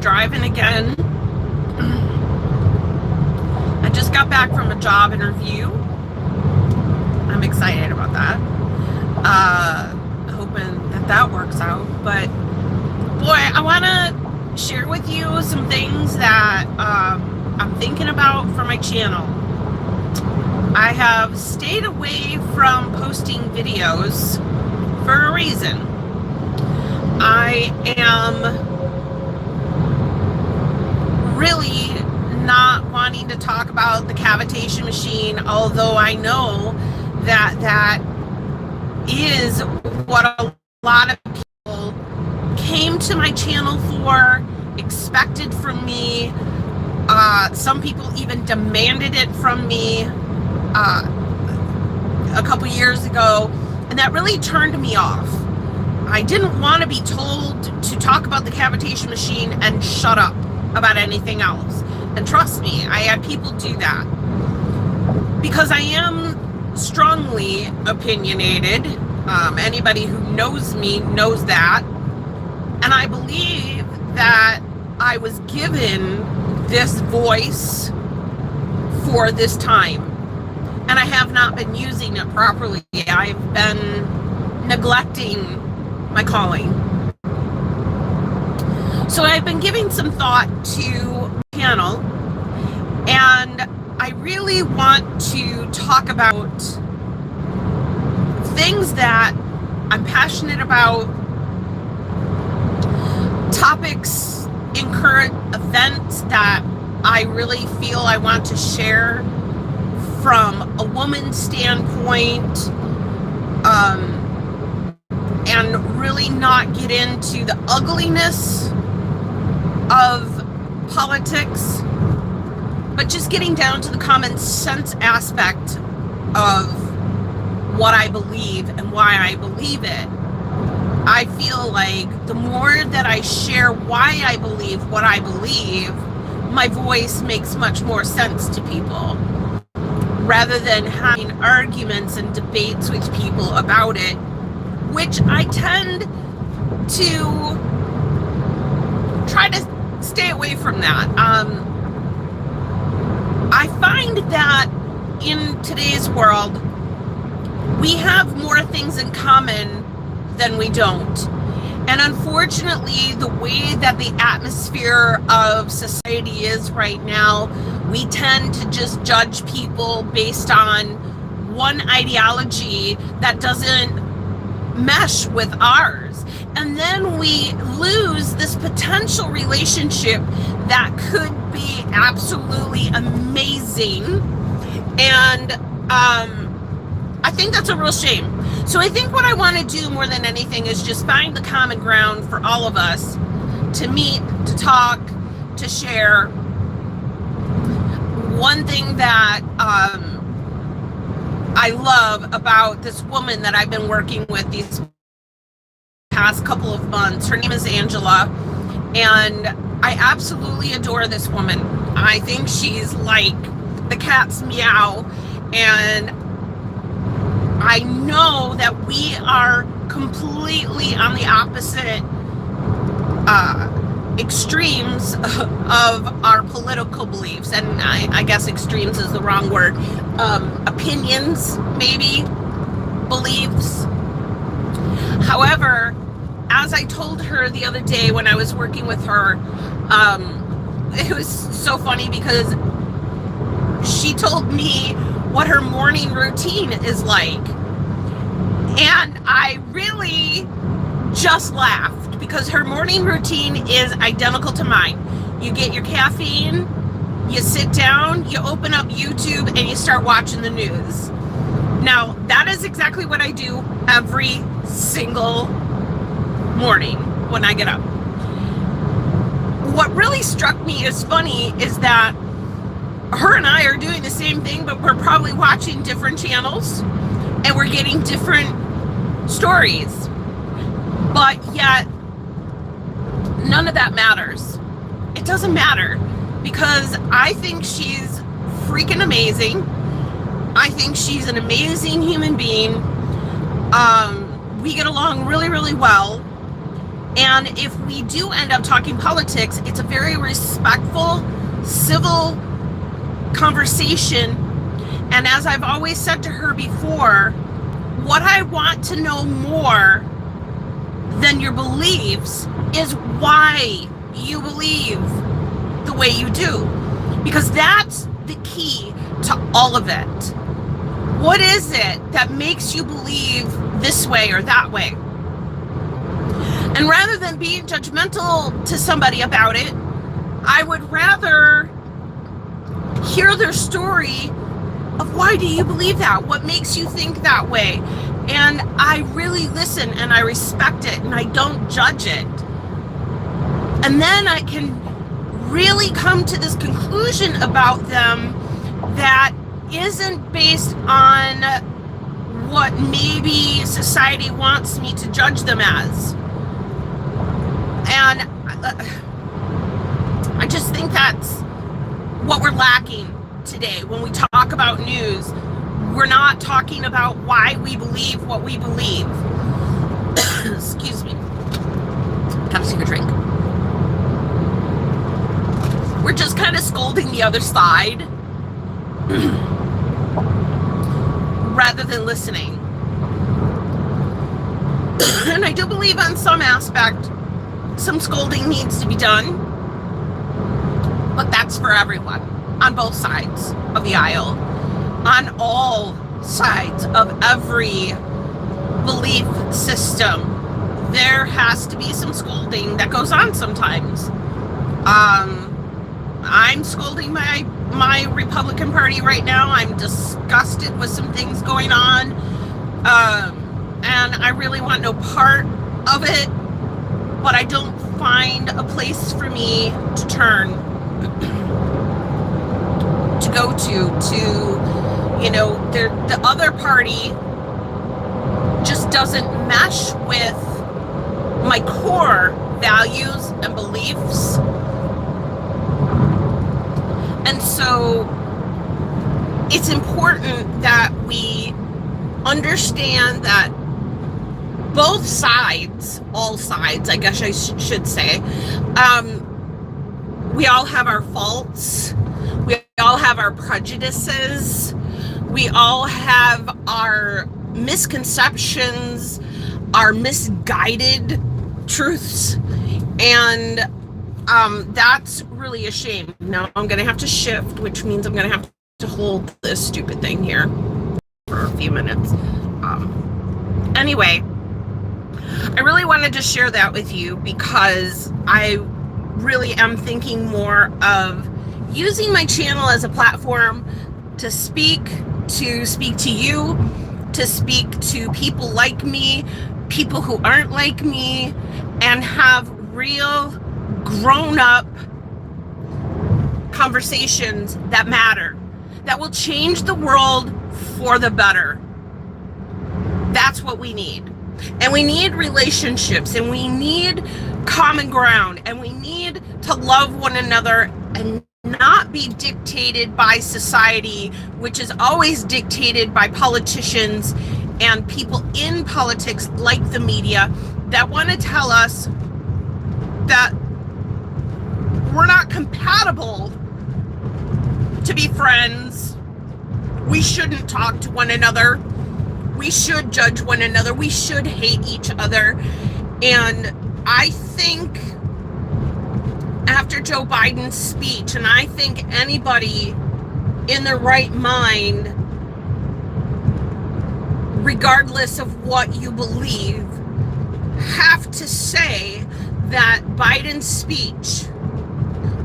driving again. I just got back from a job interview. I'm excited about that. Hoping that works out. But boy, I want to share with you some things that I'm thinking about for my channel. I have stayed away from posting videos for a reason. I am really not wanting to talk about the cavitation machine, although I know that that is what a lot of people came to my channel for, expected from me. Some people even demanded it from me a couple years ago, and that really turned me off. I didn't want to be told to talk about the cavitation machine and shut up about anything else. And trust me, I had people do that because I am strongly opinionated. Anybody who knows me knows that. And I believe that I was given this voice for this time. And I have not been using it properly. I've been neglecting my calling. So I've been giving some thought to my channel, and I really want to talk about things that I'm passionate about, topics in current events that I really feel I want to share from a woman's standpoint, and really not get into the ugliness of politics, but just getting down to the common sense aspect of what I believe and why I believe it. I feel like the more that I share why I believe what I believe, my voice makes much more sense to people, rather than having arguments and debates with people about it, which I tend to try to stay away from that. I find that in today's world, we have more things in common than we don't. And unfortunately, the way that the atmosphere of society is right now, we tend to just judge people based on one ideology that doesn't mesh with ours. And then we lose this potential relationship that could be absolutely amazing. And I think that's a real shame. So I think what I want to do more than anything is just find the common ground for all of us to meet, to talk, to share. One thing that I love about this woman that I've been working with these past couple of months, her name is Angela, and I absolutely adore this woman. I think she's like the cat's meow, and I know that we are completely on the opposite extremes of our political beliefs, and I guess extremes is the wrong word. Opinions, maybe, beliefs. However, as I told her the other day when I was working with her, it was so funny because she told me what her morning routine is like. And I really just laughed because her morning routine is identical to mine. You get your caffeine, you sit down, you open up YouTube, and you start watching the news. Now, that is exactly what I do every single morning when I get up. What really struck me as funny is that her and I are doing the same thing, but we're probably watching different channels and we're getting different stories. But yet, none of that matters. It doesn't matter because I think she's freaking amazing. I think she's an amazing human being. We get along really, really well. And if we do end up talking politics, it's a very respectful, civil conversation. And as I've always said to her before, what I want to know more than your beliefs is why you believe the way you do. Because that's the key to all of it. What is it that makes you believe this way or that way? And rather than being judgmental to somebody about it, I would rather hear their story of why do you believe that? What makes you think that way? And I really listen and I respect it and I don't judge it. And then I can really come to this conclusion about them that isn't based on what maybe society wants me to judge them as. And I just think that's what we're lacking today. When we talk about news, we're not talking about why we believe what we believe. Excuse me. Gotta take a drink. We're just kind of scolding the other side rather than listening. And I do believe on some aspect, some scolding needs to be done, but that's for everyone, on both sides of the aisle, on all sides of every belief system. There has to be some scolding that goes on sometimes. I'm scolding my Republican Party right now. I'm disgusted with some things going on, and I really want no part of it, but I don't find a place for me to turn, to go to, you know, the other party just doesn't mesh with my core values and beliefs. And so it's important that we understand that both sides, all sides, I guess I should say, we all have our faults. We all have our prejudices. We all have our misconceptions, our misguided truths. And that's really a shame. Now I'm going to have to shift, which means I'm going to have to hold this stupid thing here for a few minutes. Anyway, I really wanted to share that with you because I really am thinking more of using my channel as a platform to speak to you, to speak to people like me, people who aren't like me, and have real grown-up conversations that matter, that will change the world for the better. That's what we need. And we need relationships, and we need common ground, and we need to love one another and not be dictated by society, which is always dictated by politicians and people in politics like the media that want to tell us that we're not compatible to be friends. We shouldn't talk to one another. We should judge one another. We should hate each other. And I think after Joe Biden's speech, and I think anybody in their right mind, regardless of what you believe, have to say that Biden's speech,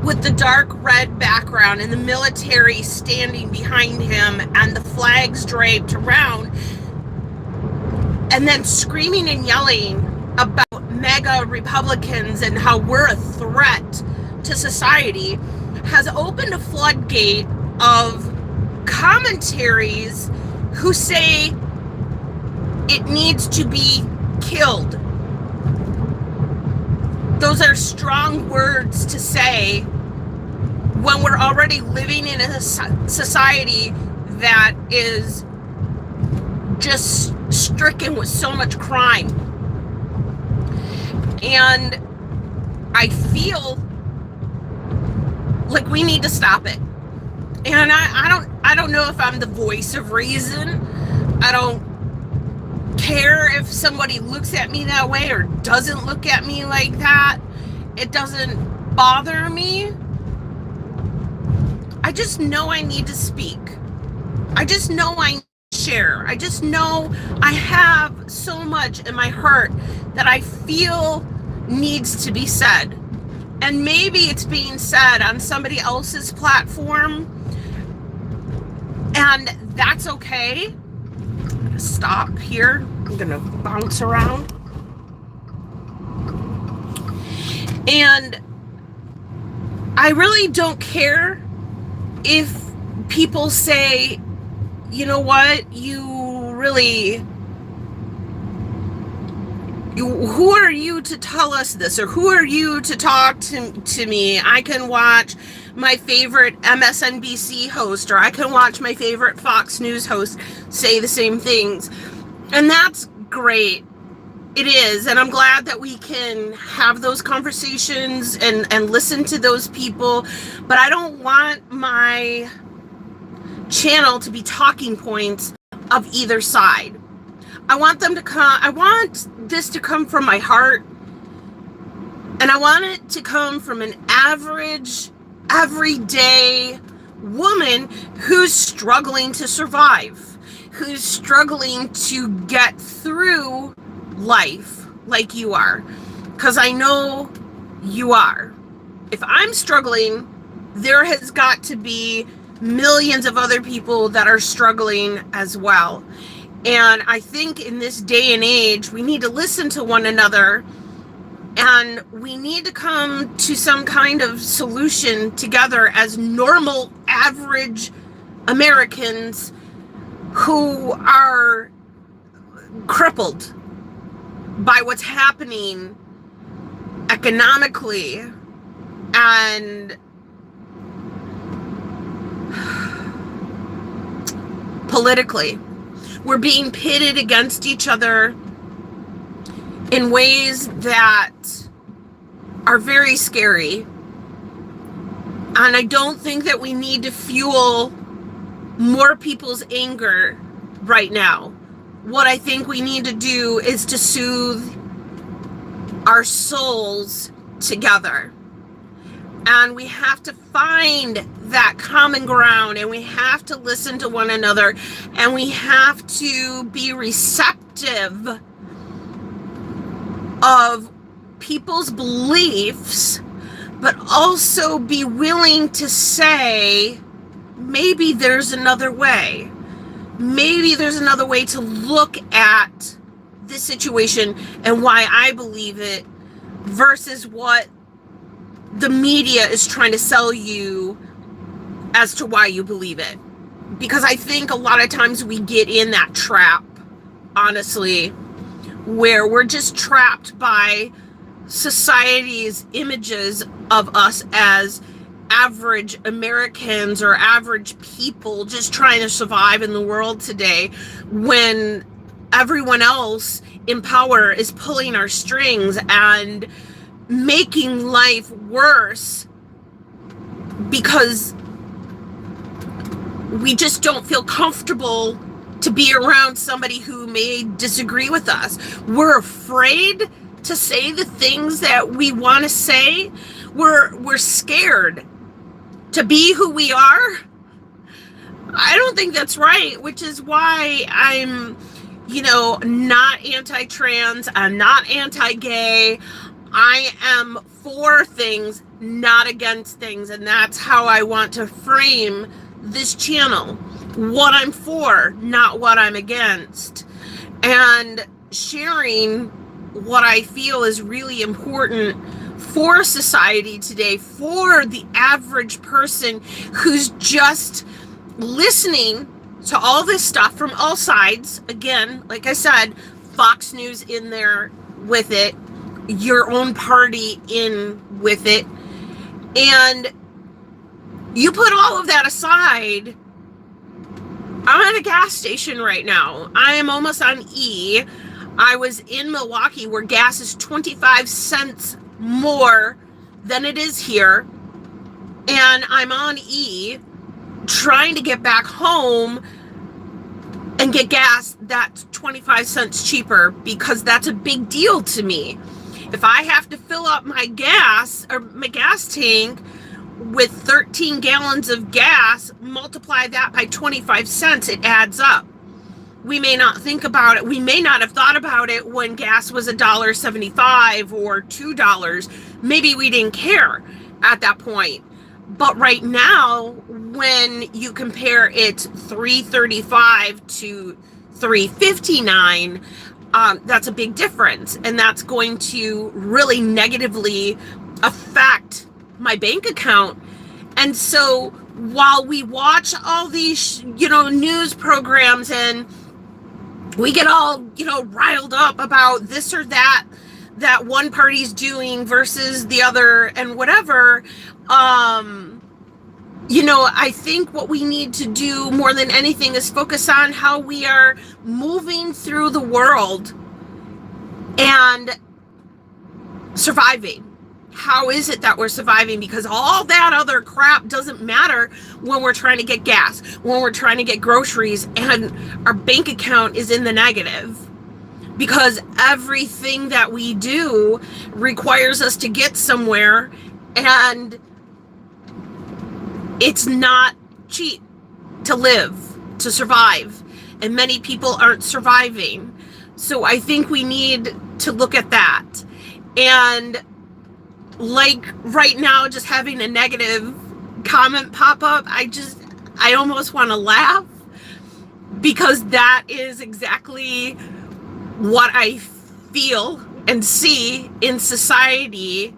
with the dark red background and the military standing behind him and the flags draped around, and then screaming and yelling about mega Republicans and how we're a threat to society, has opened a floodgate of commentaries who say it needs to be killed. Those are strong words to say when we're already living in a society that is just stricken with so much crime. And I feel like we need to stop it. And I don't know if I'm the voice of reason. I don't care if somebody looks at me that way or doesn't look at me like that. It doesn't bother me. I just know I need to speak. I just know I need to share. I just know I have so much in my heart that I feel needs to be said. And maybe it's being said on somebody else's platform, and that's okay. I'm gonna stop here. I'm gonna bounce around. And I really don't care if people say, you know what, who are you to tell us this, or who are you to talk to me? I can watch my favorite MSNBC host, or I can watch my favorite Fox News host say the same things. And that's great. It is. And I'm glad that we can have those conversations and listen to those people. But I don't want my channel to be talking points of either side. I want this to come from my heart, and I want it to come from an average, everyday woman who's struggling to survive, who's struggling to get through life like you are, because I know you are. If I'm struggling, there has got to be millions of other people that are struggling as well. And I think in this day and age, we need to listen to one another, and we need to come to some kind of solution together as normal, average Americans who are crippled by what's happening economically and politically. We're being pitted against each other in ways that are very scary. And I don't think that we need to fuel more people's anger right now. What I think we need to do is to soothe our souls together. And we have to find that common ground, and we have to listen to one another, and we have to be receptive of people's beliefs, but also be willing to say, maybe there's another way. Maybe there's another way to look at this situation and why I believe it versus what the media is trying to sell you as to why you believe it. Because I think a lot of times we get in that trap, honestly, where we're just trapped by society's images of us as average Americans or average people just trying to survive in the world today, when everyone else in power is pulling our strings and making life worse because we just don't feel comfortable to be around somebody who may disagree with us. We're afraid to say the things that we want to say. We're scared to be who we are. I don't think that's right, which is why I'm, not anti-trans, I'm not anti-gay. I am for things, not against things, and that's how I want to frame this channel. What I'm for, not what I'm against. And sharing what I feel is really important for society today, for the average person who's just listening to all this stuff from all sides. Again, like I said, Fox News in there with it, your own party in with it, and you put all of that aside. I'm at a gas station right now. I am almost on E. I was in Milwaukee where gas is 25 cents more than it is here. And I'm on E trying to get back home and get gas that's 25 cents cheaper, because that's a big deal to me. If I have to fill up my gas or my gas tank with 13 gallons of gas, multiply that by 25 cents, it adds up. We may not think about it. We may not have thought about it when gas was $1.75 or $2. Maybe we didn't care at that point. But right now, when you compare it $3.35 to $3.59, that's a big difference. And that's going to really negatively affect my bank account. And so while we watch all these, news programs and we get all, riled up about this or that one party's doing versus the other and whatever, I think what we need to do more than anything is focus on how we are moving through the world and surviving. How is it that we're surviving? Because all that other crap doesn't matter when we're trying to get gas, when we're trying to get groceries, and our bank account is in the negative. Because everything that we do requires us to get somewhere, and it's not cheap to live, to survive. And many people aren't surviving. So I think we need to look at that. And like right now, just having a negative comment pop up, I almost want to laugh, because that is exactly what I feel and see in society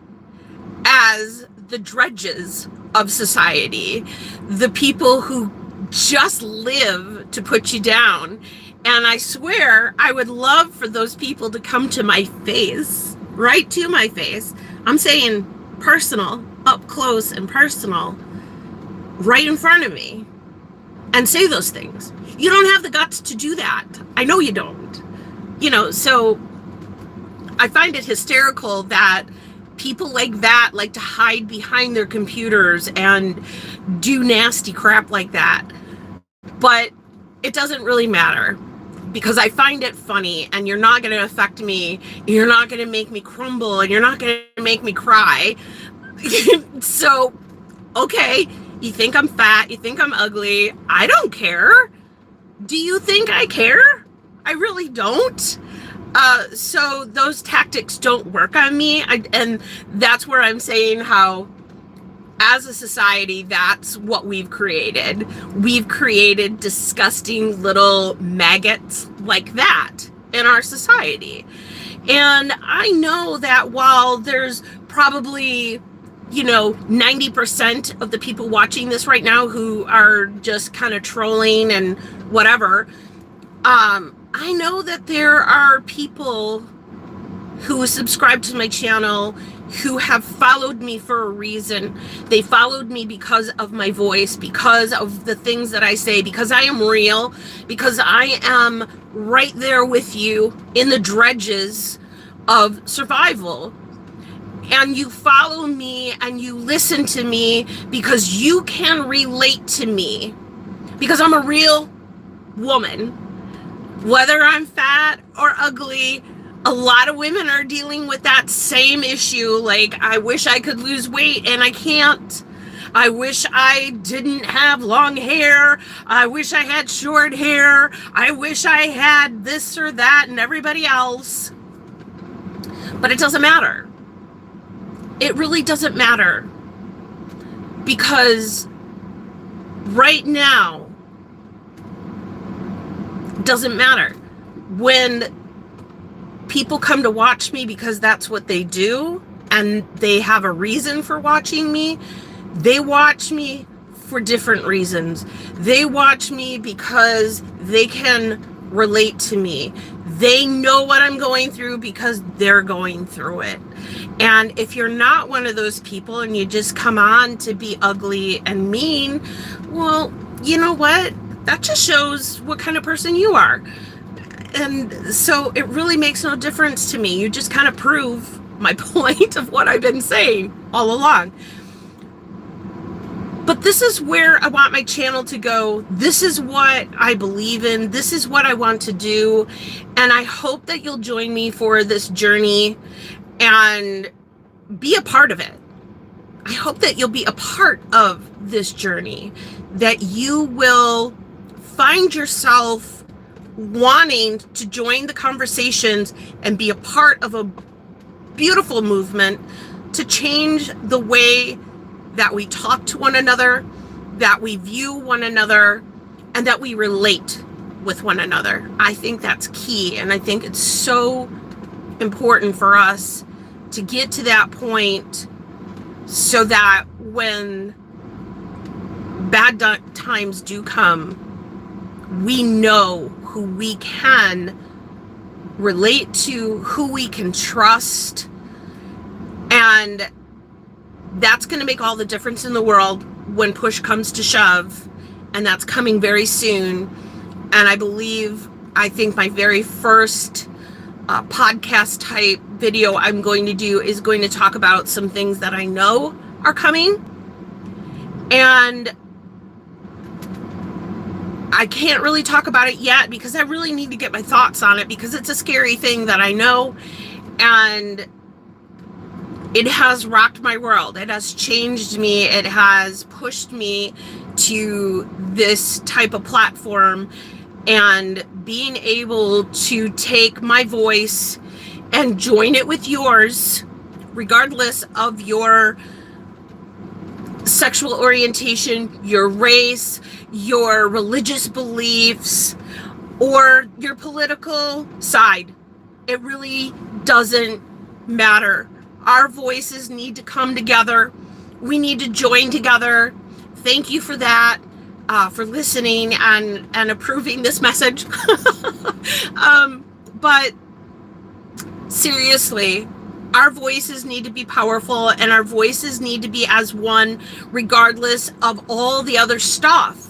as the dredges of society, the people who just live to put you down. And I swear I would love for those people to come to my face, right to my face. I'm saying personal, up close and personal, right in front of me, and say those things. You don't have the guts to do that. I know you don't. So I find it hysterical that people like that like to hide behind their computers and do nasty crap like that. But it doesn't really matter, because I find it funny, and you're not going to affect me. You're not going to make me crumble, and you're not going to make me cry. So, okay, you think I'm fat, you think I'm ugly. I don't care. Do you think I care? I really don't. So those tactics don't work on me. And that's where I'm saying how, as a society, that's what we've created. We've created disgusting little maggots like that in our society. And I know that while there's probably, 90% of the people watching this right now who are just kind of trolling and whatever, I know that there are people who subscribe to my channel who have followed me for a reason. They followed me because of my voice, because of the things that I say, because I am real, because I am right there with you in the dredges of survival. And you follow me and you listen to me because you can relate to me, because I'm a real woman. Whether I'm fat or ugly, a lot of women are dealing with that same issue. Like, I wish I could lose weight and I can't. I wish I didn't have long hair. I wish I had short hair. I wish I had this or that and everybody else. But it doesn't matter. It really doesn't matter. Because right now, doesn't matter. When people come to watch me because that's what they do, and they have a reason for watching me, they watch me for different reasons. They watch me because they can relate to me. They know what I'm going through because they're going through it. And if you're not one of those people and you just come on to be ugly and mean, well, you know what? That just shows what kind of person you are. And so it really makes no difference to me. You just kind of prove my point of what I've been saying all along. But this is where I want my channel to go. This is what I believe in. This is what I want to do. And I hope that you'll join me for this journey and be a part of it. I hope that you'll be a part of this journey, that you will find yourself wanting to join the conversations and be a part of a beautiful movement to change the way that we talk to one another, that we view one another, and that we relate with one another. I think that's key, and I think it's so important for us to get to that point so that when bad times do come, we know who we can relate to, who we can trust, and that's going to make all the difference in the world when push comes to shove, and that's coming very soon. And I think my very first podcast type video I'm going to do is going to talk about some things that I know are coming, and I can't really talk about it yet because I really need to get my thoughts on it, because it's a scary thing that I know, and it has rocked my world. It has changed me. It has pushed me to this type of platform, and being able to take my voice and join it with yours, regardless of your sexual orientation, your race, your religious beliefs, or your political side. It really doesn't matter. Our voices need to come together. We need to join together. Thank you for that, for listening and approving this message. But seriously, our voices need to be powerful, and our voices need to be as one, regardless of all the other stuff.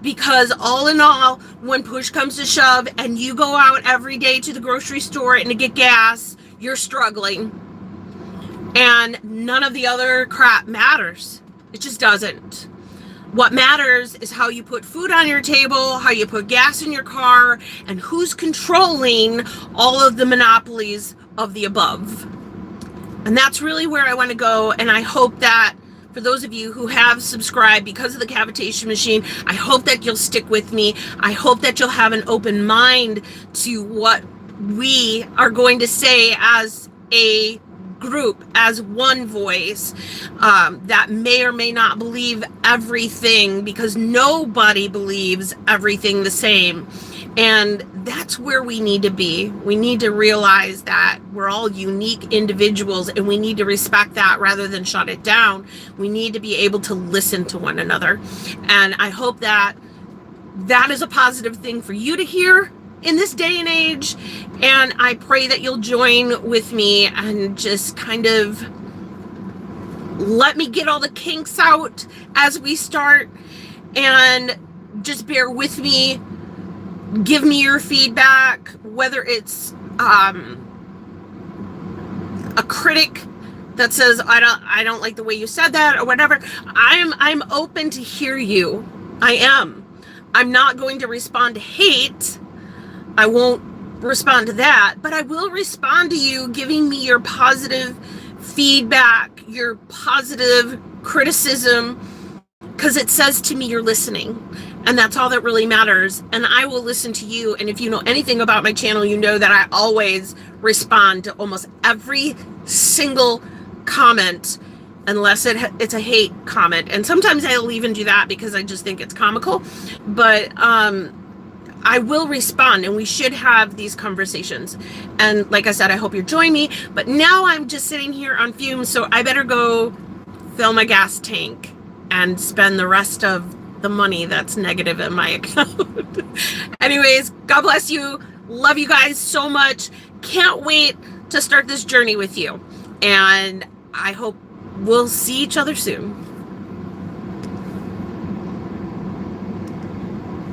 Because all in all, when push comes to shove and you go out every day to the grocery store and to get gas, you're struggling. And none of the other crap matters. It just doesn't. What matters is how you put food on your table, how you put gas in your car, and who's controlling all of the monopolies of the above. And that's really where I want to go. And I hope that for those of you who have subscribed because of the cavitation machine, I hope that you'll stick with me. I hope that you'll have an open mind to what we are going to say as a group, as one voice, that may or may not believe everything, because nobody believes everything the same. And that's where we need to be. We need to realize that we're all unique individuals, and we need to respect that rather than shut it down. We need to be able to listen to one another. And I hope that that is a positive thing for you to hear in this day and age. And I pray that you'll join with me and just kind of let me get all the kinks out as we start, and just bear with me. Give me your feedback, whether it's a critic that says I don't like the way you said that or whatever. I'm open to hear you. I am. I'm not going to respond to hate. I won't respond to that, but I will respond to you giving me your positive feedback, your positive criticism, because it says to me you're listening. And that's all that really matters. And I will listen to you. And if you know anything about my channel, you know that I always respond to almost every single comment, unless it's a hate comment. And sometimes I'll even do that because I just think it's comical. But I will respond, and we should have these conversations. And like I said, I hope you join me. But now I'm just sitting here on fumes, so I better go fill my gas tank and spend the rest of the money that's negative in my account. Anyways, God bless you. Love you guys so much. Can't wait to start this journey with you. And I hope we'll see each other soon.